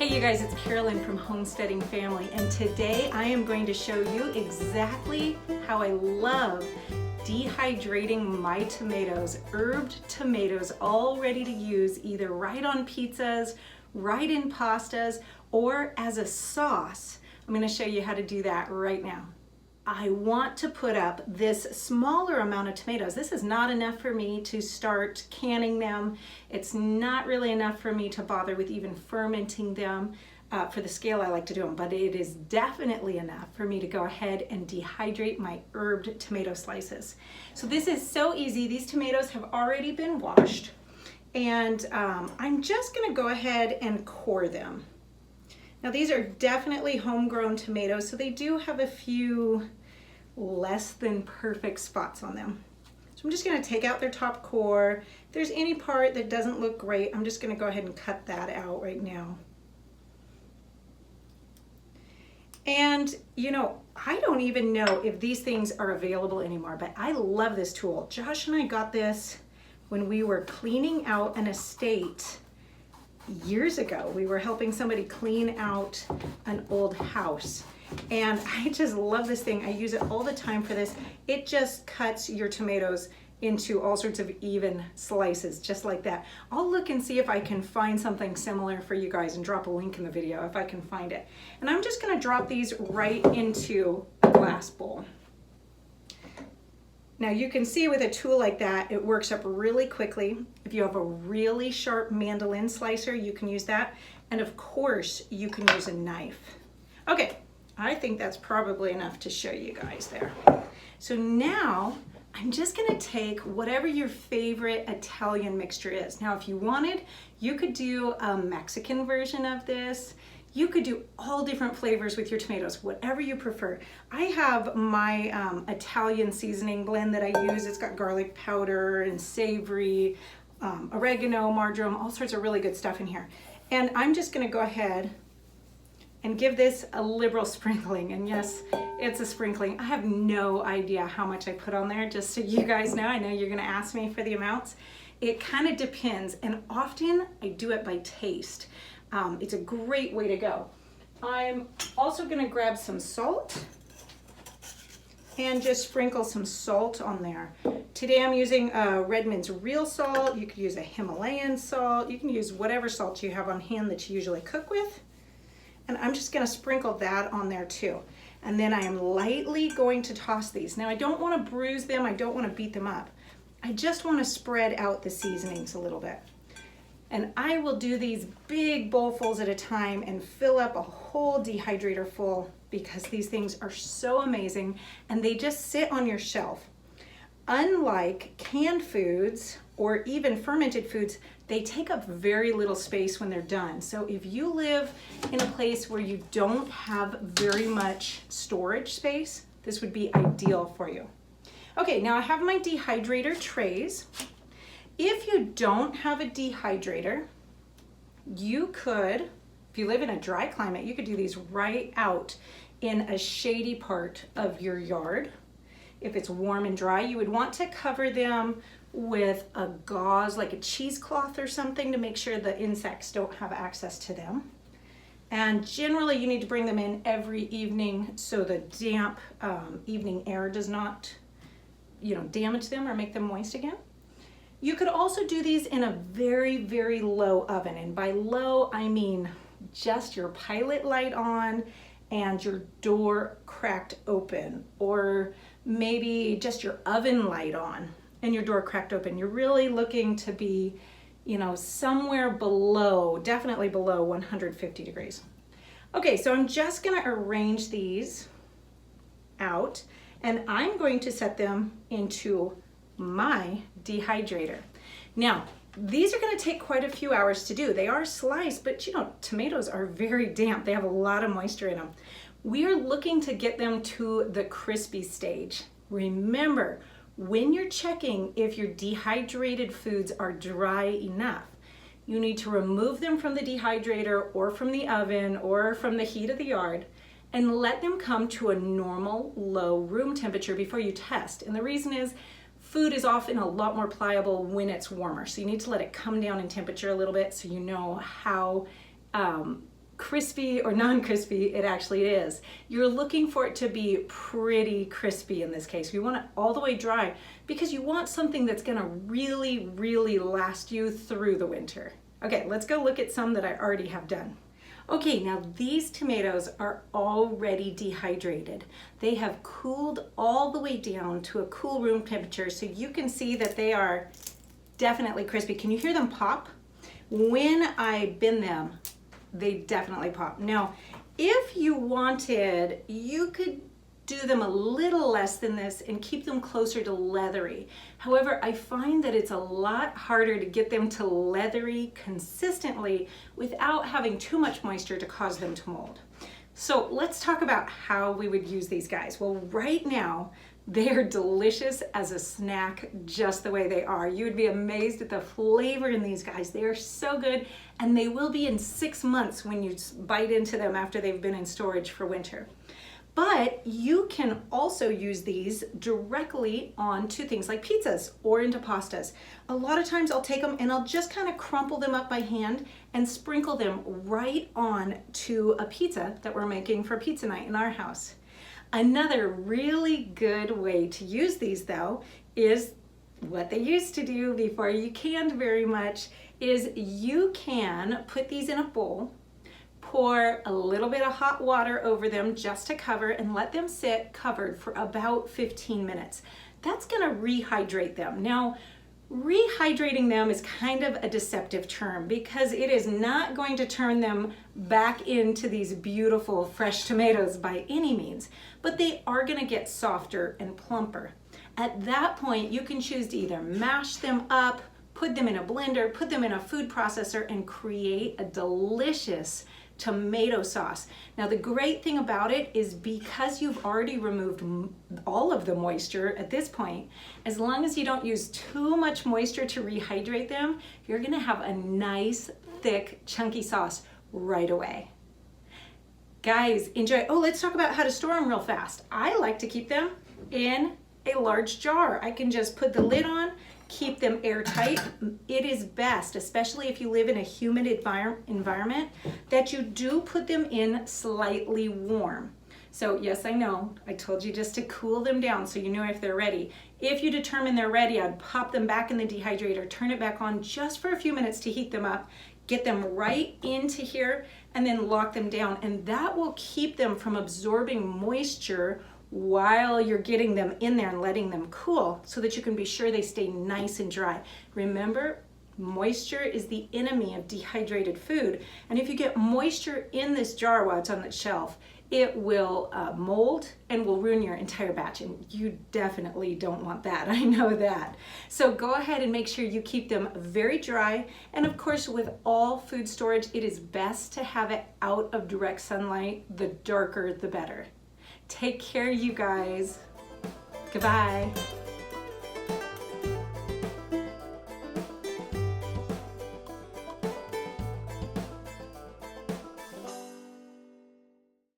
Hey you guys, it's Carolyn from Homesteading Family, and today I am going to show you exactly how I love dehydrating my tomatoes, herbed tomatoes, all ready to use either right on pizzas, right in pastas, or as a sauce. I'm going to show you how to do that right now. I want to put up this smaller amount of tomatoes. This is not enough for me to start canning them. It's not really enough for me to bother with even fermenting them for the scale I like to do them, but it is definitely enough for me to go ahead and dehydrate my herbed tomato slices. So this is so easy. These tomatoes have already been washed, and I'm just gonna go ahead and core them. Now these are definitely homegrown tomatoes, so they do have a few less than perfect spots on them. So I'm just going to take out their top core. If there's any part that doesn't look great, I'm just going to go ahead and cut that out right now. And you know, I don't even know if these things are available anymore, but I love this tool. Josh and I got this when we were cleaning out an estate years ago. We were helping somebody clean out an old house, and I just love this thing. I use it all the time for this. It just cuts your tomatoes into all sorts of even slices, just like that. I'll look and see if I can find something similar for you guys and drop a link in the video if I can find it. And I'm just going to drop these right into a glass bowl. Now you can see with a tool like that, it works up really quickly. If you have a really sharp mandolin slicer, you can use that. And of course, you can use a knife. Okay, I think that's probably enough to show you guys there. So now I'm just gonna take whatever your favorite Italian mixture is. Now, if you wanted, you could do a Mexican version of this. You could do all different flavors with your tomatoes, whatever you prefer. I have my Italian seasoning blend that I use. It's got garlic powder and savory, oregano, marjoram, all sorts of really good stuff in here. And I'm just gonna go ahead and give this a liberal sprinkling. And yes, it's a sprinkling. I have no idea how much I put on there, just so you guys know. I know you're gonna ask me for the amounts. It kind of depends, and often I do it by taste. It's a great way to go. I'm also gonna grab some salt and just sprinkle some salt on there. Today I'm using Redmond's real salt. You could use a Himalayan salt. You can use whatever salt you have on hand that you usually cook with. And I'm just gonna sprinkle that on there too. And then I am lightly going to toss these. Now I don't wanna bruise them, I don't wanna beat them up. I just wanna spread out the seasonings a little bit. And I will do these big bowlfuls at a time and fill up a whole dehydrator full, because these things are so amazing and they just sit on your shelf. Unlike canned foods or even fermented foods, they take up very little space when they're done. So if you live in a place where you don't have very much storage space, this would be ideal for you. Okay, now I have my dehydrator trays. If you don't have a dehydrator, you could, if you live in a dry climate, you could do these right out in a shady part of your yard. If it's warm and dry, you would want to cover them with a gauze, like a cheesecloth or something, to make sure the insects don't have access to them. And generally you need to bring them in every evening so the damp evening air does not, damage them or make them moist again. You could also do these in a very, very low oven. And by low, I mean just your pilot light on and your door cracked open, or maybe just your oven light on and your door cracked open. You're really looking to be, somewhere below, definitely below 150 degrees. Okay, so I'm just gonna arrange these out, and I'm going to set them into my dehydrator. Now, these are going to take quite a few hours to do. They are sliced, but tomatoes are very damp. They have a lot of moisture in them. We are looking to get them to the crispy stage. Remember, when you're checking if your dehydrated foods are dry enough, you need to remove them from the dehydrator or from the oven or from the heat of the yard and let them come to a normal low room temperature before you test. And the reason is, food is often a lot more pliable when it's warmer. So you need to let it come down in temperature a little bit so you know how crispy or non-crispy it actually is. You're looking for it to be pretty crispy in this case. You want it all the way dry because you want something that's gonna really, really last you through the winter. Okay, let's go look at some that I already have done. Okay, now these tomatoes are already dehydrated. They have cooled all the way down to a cool room temperature, so you can see that they are definitely crispy. Can you hear them pop? When I bin them, they definitely pop. Now, if you wanted, you could do them a little less than this and keep them closer to leathery. However, I find that it's a lot harder to get them to leathery consistently without having too much moisture to cause them to mold. So let's talk about how we would use these guys. Well, right now, they're delicious as a snack just the way they are. You would be amazed at the flavor in these guys. They are so good, and they will be in 6 months when you bite into them after they've been in storage for winter. But you can also use these directly onto things like pizzas or into pastas. A lot of times I'll take them and I'll just kind of crumple them up by hand and sprinkle them right on to a pizza that we're making for pizza night in our house. Another really good way to use these though is what they used to do before you canned very much, is you can put these in a bowl, pour a little bit of hot water over them just to cover, and let them sit covered for about 15 minutes. That's gonna rehydrate them. Now, rehydrating them is kind of a deceptive term because it is not going to turn them back into these beautiful fresh tomatoes by any means, but they are gonna get softer and plumper. At that point, you can choose to either mash them up, put them in a blender, put them in a food processor, and create a delicious tomato sauce. Now the great thing about it is because you've already removed all of the moisture at this point, as long as you don't use too much moisture to rehydrate them, you're gonna have a nice, thick, chunky sauce right away. Guys, enjoy. Oh, let's talk about how to store them real fast. I like to keep them in a large jar. I can just put the lid on, keep them airtight. It is best, especially if you live in a humid environment, that you do put them in slightly warm. So yes, I know, I told you just to cool them down so you know if they're ready. If you determine they're ready, I'd pop them back in the dehydrator, turn it back on just for a few minutes to heat them up, get them right into here, and then lock them down. And that will keep them from absorbing moisture while you're getting them in there and letting them cool, so that you can be sure they stay nice and dry. Remember, moisture is the enemy of dehydrated food, and if you get moisture in this jar while it's on the shelf, it will mold and will ruin your entire batch, and you definitely don't want that. I know that. So go ahead and make sure you keep them very dry, and of course with all food storage, it is best to have it out of direct sunlight. The darker the better. Take care, you guys. Goodbye.